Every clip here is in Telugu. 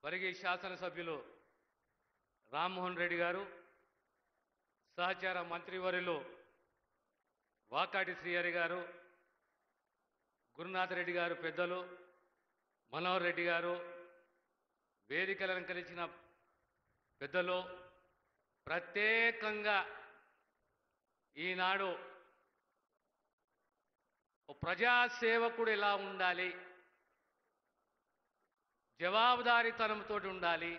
పరిగి శాసనసభ్యులు రామ్మోహన్ రెడ్డి గారు, సహచార మంత్రివర్యులు వాకాటి శ్రీహరి గారు, గురునాథ్ రెడ్డి గారు పెద్దలు, మనోహర్ రెడ్డి గారు, వేదికలను అలంకరించిన పెద్దలు, ప్రత్యేకంగా ఈనాడు ప్రజాసేవకుడు ఎలా ఉండాలి, జవాబుదారీతనంతో ఉండాలి,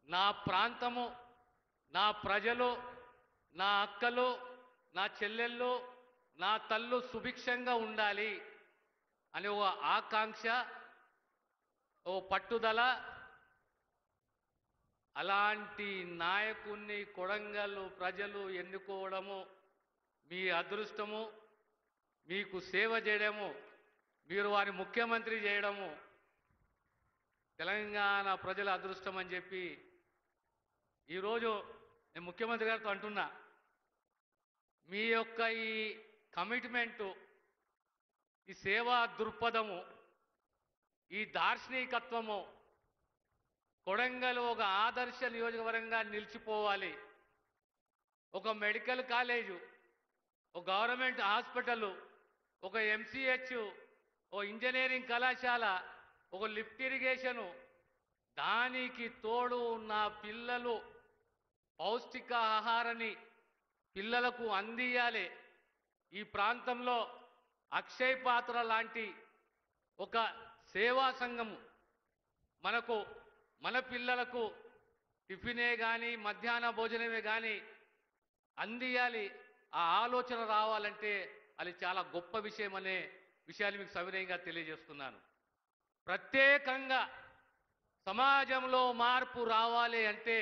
నా ప్రాంతము, నా ప్రజలు, నా అక్కలు, నా చెల్లెళ్ళు, నా తల్లు సుభిక్షంగా ఉండాలి అనే ఓ ఆకాంక్ష, ఓ పట్టుదల, అలాంటి నాయకుణ్ణి కొడంగల్ ప్రజలు ఎన్నుకోవడము మీ అదృష్టము, మీకు సేవ చేయడము, మీరు వారి ముఖ్యమంత్రి చేయడము తెలంగాణ ప్రజల అదృష్టం అని చెప్పి ఈరోజు నేను ముఖ్యమంత్రి గారితో అంటున్నా, మీ యొక్క ఈ కమిట్మెంటు, ఈ సేవా దృక్పథము, ఈ దార్శనికత్వము కొడంగల్ ఒక ఆదర్శ నియోజకవర్గంగా నిలిచిపోవాలి. ఒక మెడికల్ కాలేజు, ఒక గవర్నమెంట్ హాస్పిటల్, ఒక ఎంసీహెచ్, ఓ ఇంజనీరింగ్ కళాశాల, ఒక లిఫ్ట్ ఇరిగేషను, దానికి తోడు నా పిల్లలు పౌష్టిక ఆహారాన్ని పిల్లలకు అందియాలి. ఈ ప్రాంతంలో అక్షయ్ పాత్ర లాంటి ఒక సేవా సంఘము మనకు మన పిల్లలకు టిఫినే కానీ మధ్యాహ్న భోజనమే కానీ అందియాలి. ఆ ఆలోచన రావాలంటే అది చాలా గొప్ప విషయం అనే విషయాన్ని మీకు సవినయంగా తెలియజేస్తున్నాను. ప్రత్యేకంగా సమాజంలో మార్పు రావాలి అంటే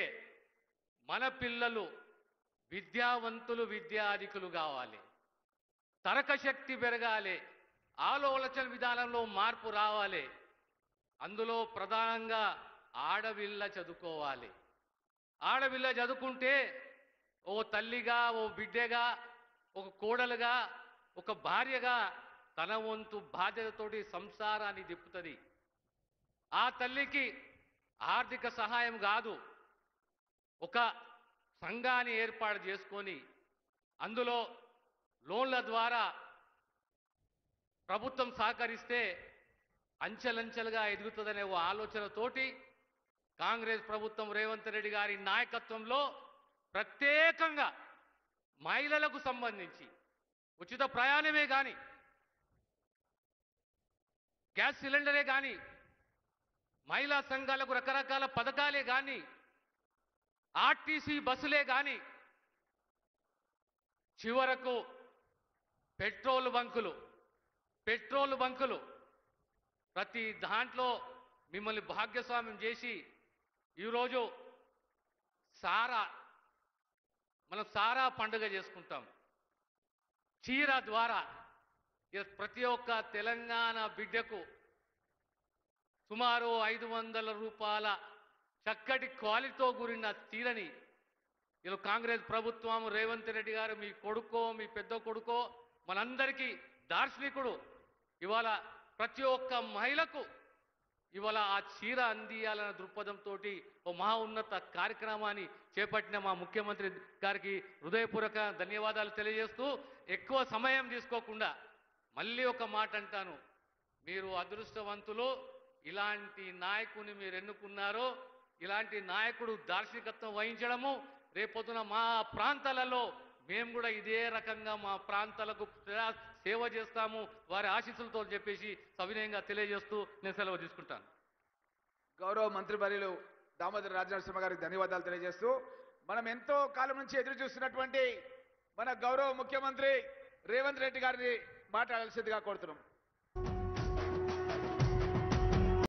మన పిల్లలు విద్యావంతులు, విద్యాధికులు కావాలి, తరకశక్తి పెరగాలి, ఆలోచన విధానంలో మార్పు రావాలి. అందులో ప్రధానంగా ఆడపిల్ల చదువుకోవాలి. ఆడపిల్ల చదువుకుంటే ఓ తల్లిగా, ఓ బిడ్డగా, ఒక కోడలుగా, ఒక భార్యగా తన వంతు బాధ్యతతోటి సంసారాన్ని తిప్పుతుంది. ఆ తల్లికి ఆర్థిక సహాయం కాదు, ఒక సంఘాన్ని ఏర్పాటు చేసుకొని అందులో లోన్ల ద్వారా ప్రభుత్వం సహకరిస్తే అంచెలంచెలుగా ఎదుగుతుందనే ఓ ఆలోచనతోటి కాంగ్రెస్ ప్రభుత్వం రేవంత్ రెడ్డి గారి నాయకత్వంలో ప్రత్యేకంగా మహిళలకు సంబంధించి ఉచిత ప్రయాణమే కానీ, గ్యాస్ సిలిండరే కానీ, మహిళా సంఘాలకు రకరకాల పథకాలే కానీ, ఆర్టీసీ బస్సులే కానీ, చివరకు పెట్రోల్ బంకులు ప్రతి దాంట్లో మిమ్మల్ని భాగ్యస్వామ్యం చేసి ఈరోజు మనం సారా పండుగ చేసుకుంటాం. చీర ద్వారా ప్రతి ఒక్క తెలంగాణ బిడ్డకు సుమారు 500 రూపాయల చక్కటి క్వాలిటీతో కూడిన చీరని ఇలా కాంగ్రెస్ ప్రభుత్వం రేవంత్ రెడ్డి గారు, మీ కొడుకో, మీ పెద్ద కొడుకో, మనందరికీ దార్శనికుడు, ఇవాళ ప్రతి ఒక్క మహిళకు ఇవాళ ఆ చీర అందియాలన్న దృక్పథంతో ఓ మహా ఉన్నత కార్యక్రమాన్ని చేపట్టిన మా ముఖ్యమంత్రి గారికి హృదయపూర్వక ధన్యవాదాలు తెలియజేస్తూ, ఎక్కువ సమయం తీసుకోకుండా మళ్ళీ ఒక మాట అంటాను, మీరు అదృష్టవంతులు. ఇలాంటి నాయకుని మీరు ఎన్నుకున్నారో, ఇలాంటి నాయకుడు దార్శనికత్వం వహించడము, రేపొద్దున మా ప్రాంతాలలో మేము కూడా ఇదే రకంగా మా ప్రాంతాలకు సేవ చేస్తాము వారి ఆశీస్సులతో చెప్పేసి సవినయంగా తెలియజేస్తూ నేను సెలవు తీసుకుంటాను. గౌరవ మంత్రివర్యులు దామోదర రాజనరసింహ గారికి ధన్యవాదాలు తెలియజేస్తూ, మనం ఎంతో కాలం నుంచి ఎదురు చూస్తున్నటువంటి మన గౌరవ ముఖ్యమంత్రి రేవంత్ రెడ్డి గారిని మాట్లాడాల్సిందిగా కోరుతున్నాం.